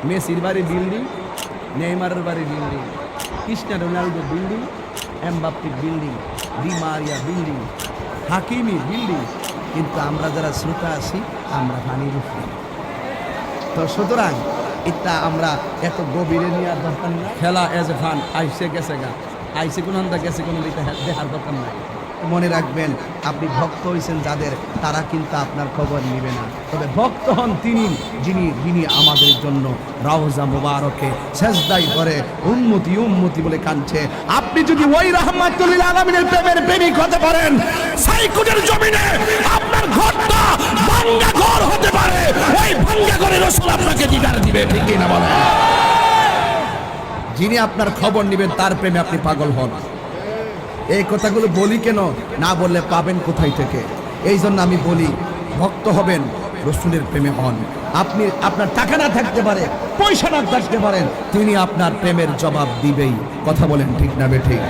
মেসির বাড়ি বিল্ডিং, নেইমারের বাড়ি building, Cristiano Ronaldo building, Mbappe building, Di Maria building, Hakimi building, কিন্তু আমরা যারা শ্রোতা আছি আমরা পানির উপরে। তো সুতরাং এটা আমরা এত গভীরে নেওয়ার দরকার নেই। খেলা এজ এ ফান আইসে গেছে গা, আইসে কোন গেছে কোনো দেখার দরকার নাই। মনে রাখবেন, আপনি ভক্ত হয়েছেন যাদের, তারা কিন্তু আপনার খবর নেবে না। তবে ভক্ত হন যিনি আমাদের জন্য রওজা মুবারকে সেজদাই করে উম্মতি উম্মতি বলে কাঁদছে। আপনি যদি ওই রাহমাতুল লিল আলামিনের প্রেমের প্রেমিক হতে পারেন, সাইকুটের জমিনে আপনার ঘরটা ভাঙ্গা ঘর হতে পারে, ওই ভাঙ্গা ঘরে রাসূল আপনাকে দিদার দিবে, ঠিক কি না বলেন? যিনি আপনার খবর নেবেন তার প্রেমে আপনি পাগল হন। এই কথাগুলো বলি কেন, না বললে পাবেন কোথায় থেকে? এই জন্য আমি বলি, ভক্ত হবেন, রাসূলের প্রেমে হন। আপনি আপনার টাকা না থাকতে পারে, পয়সা না থাকতে পারেন, তিনি আপনার প্রেমের জবাব দিবেই। কথা বলেন ঠিক না বেঠিক?